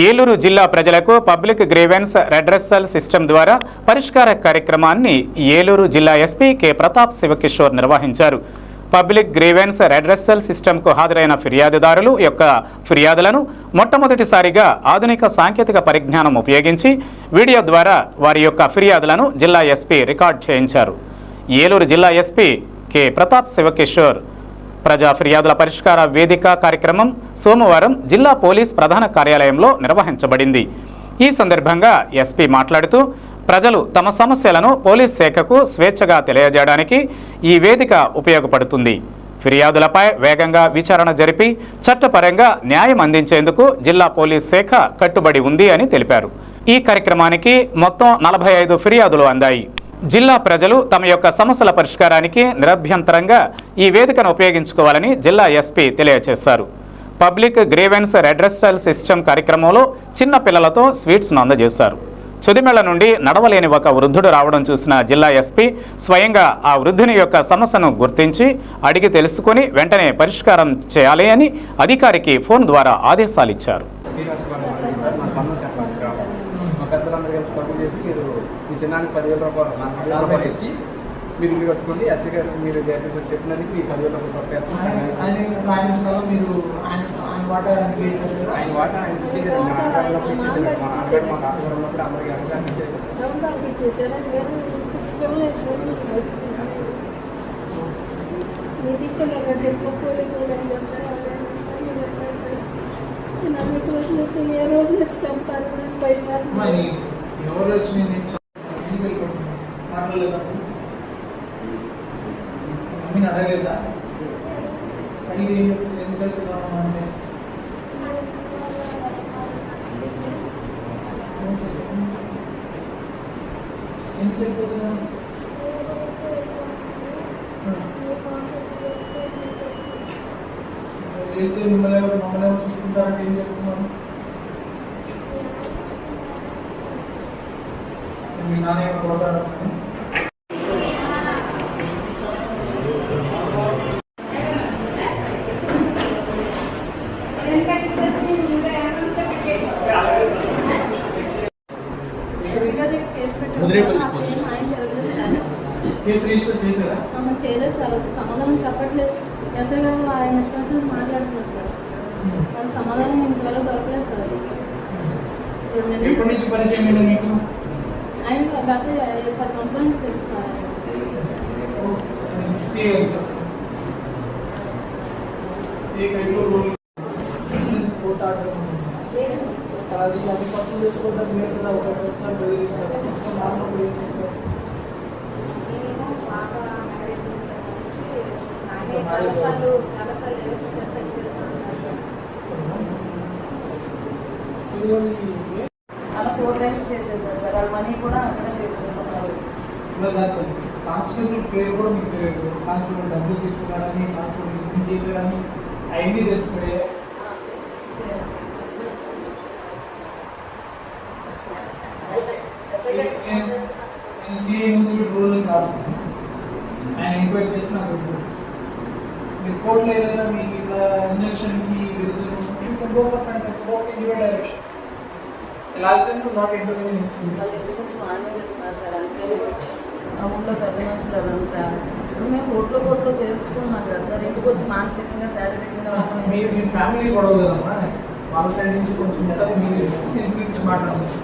ఏలూరు జిల్లా ప్రజలకు public grievance redressal system ద్వారా పరిష్కార కార్యక్రమాన్ని ఏలూరు జిల్లా ఎస్పీ కె ప్రతాప్ శివకిషోర్ నిర్వహించారు. పబ్లిక్ గ్రీవెన్స్ రెడ్రెసల్ సిస్టమ్కు హాజరైన ఫిర్యాదుదారులు యొక్క ఫిర్యాదులను మొట్టమొదటిసారిగా ఆధునిక సాంకేతిక పరిజ్ఞానం ఉపయోగించి వీడియో ద్వారా వారి యొక్క ఫిర్యాదులను జిల్లా ఎస్పీ రికార్డ్ చేయించారు. ఏలూరు జిల్లా ఎస్పీ కె ప్రతాప్ శివకిషోర్ ప్రజా ఫిర్యాదుల పరిష్కార వేదిక కార్యక్రమం సోమవారం జిల్లా పోలీస్ ప్రధాన కార్యాలయంలో నిర్వహించబడింది. ఈ సందర్భంగా ఎస్పీ మాట్లాడుతూ ప్రజలు తమ సమస్యలను పోలీస్ శాఖకు స్వేచ్ఛగా తెలియజేయడానికి ఈ వేదిక ఉపయోగపడుతుంది. ఫిర్యాదులపై వేగంగా విచారణ జరిపి చట్టపరంగా న్యాయం అందించేందుకు జిల్లా పోలీస్ శాఖ కట్టుబడి ఉంది అని తెలిపారు. ఈ కార్యక్రమానికి మొత్తం 45 ఫిర్యాదులు అందాయి. జిల్లా ప్రజలు తమ యొక్క సమస్యల పరిష్కారానికి నిరభ్యంతరంగా ఈ వేదికను ఉపయోగించుకోవాలని జిల్లా ఎస్పీ తెలియజేశారు. పబ్లిక్ గ్రీవెన్స్ రెడ్రెసల్ సిస్టమ్ కార్యక్రమంలో చిన్న పిల్లలతో స్వీట్స్ను అందజేశారు. చుదిమెళ్ల నుండి నడవలేని ఒక వృద్ధుడు రావడం చూసిన జిల్లా ఎస్పీ స్వయంగా ఆ వృద్ధుని యొక్క సమస్యను గుర్తించి అడిగి తెలుసుకొని వెంటనే పరిష్కారం చేయాలి అని అధికారికి ఫోన్ ద్వారా ఆదేశాలు ఇచ్చారు. ఈ చిన్నానికి 10,000 రూపాయలు ఇచ్చి మీరు ఇల్లు కట్టుకోండి. ఎస్సీ గారు మీరు చెప్పినందుకు ఈ 10,000 రూపాయలు ఆయన వాటా ఆయన ఇచ్చేసారు. మా ఆటగాళ్ళప్పుడు ఇచ్చేసారు. మా ఆటగారు మా తాతగారు ఉన్నప్పుడు అందరికీ అవకాశం ఇచ్చేసారు. ఏ రోజు వచ్చి చెప్తారు ఎవరు వచ్చి మాట్లాడలేదా? మమ్మీని అడగలేదా? అడిగి ఎందుకు వెళ్తున్నాము అంటే ఎందుకు వెళ్ళిపోతున్నాను? వెళ్తే మమ్మల్ని చూసుకుంటారంటే ఏం చెప్తున్నాను? మీ నాన్న ఏమైనా కొడతాడు? చేయలేదు సార్. సమాధానం చెప్పట్లేదు. ఎస్ఐ గారు ఆయన ఇష్టం మాట్లాడుతున్నారు సార్. వాళ్ళ సమాధానం ఇంతవరకు దొరకలేదు సార్. ఎప్పటి నుంచి పరిచయం ఏంటి మీకు? ఆయన గత 10 సంవత్సరాల నుంచి తెలుసు సార్. అది పక్కన చేసుకోవడం మీరు ఒకసారి బెదిరిస్తారు. మామూలు ఏం చేస్తారు? అలా 4 times చేసేసారు సార్. వాళ్ళ మనీ కూడా అక్కడే తీసుకున్నారు. కానిస్టేబుల్ పేరు కూడా మీకు తెలియదు. కానిస్టేబుల్ డబ్బులు తీసుకున్నారని, కానిస్టేబుల్ చేశారని అవన్నీ తెలిసిపోయాయి. నేను సిఐ ముందు రోజులు రాస్తాను. ఆయన ఎంక్వైరీ చేసి నాకు మీరు కోర్టులో ఏదైనా మీకు ఇట్లా ఇంజక్షన్కి direction last time not interview చేస్తున్నారు సార్. అందుకని మా ఊళ్ళో పెద్ద మనుషులు అదంతా ఇప్పుడు మేము కోర్టులో తెలుసుకున్నాం కదా సార్. ఇంటికి వచ్చి మానసికంగా శారీరకంగా మీ ఫ్యామిలీ గొడవ కదమ్మా. వాళ్ళ సైడ్ నుంచి కొంచెం మీరు దీని గురించి మాట్లాడవచ్చు.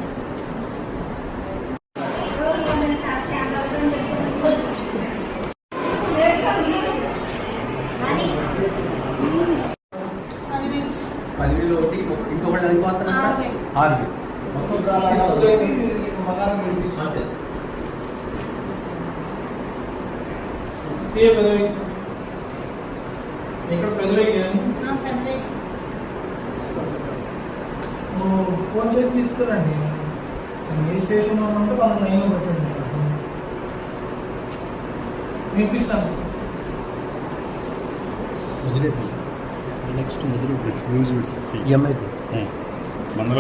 ఇంకొకటి అనుకోవస్తున్నా 6 ఫోన్ చేసి తీసుకురండి. ఏ స్టేషన్లో ఉంటే వాళ్ళ లైన్లో పెట్టండి. వినిపిస్తాను. నెక్స్ట్ న్యూస్ మండల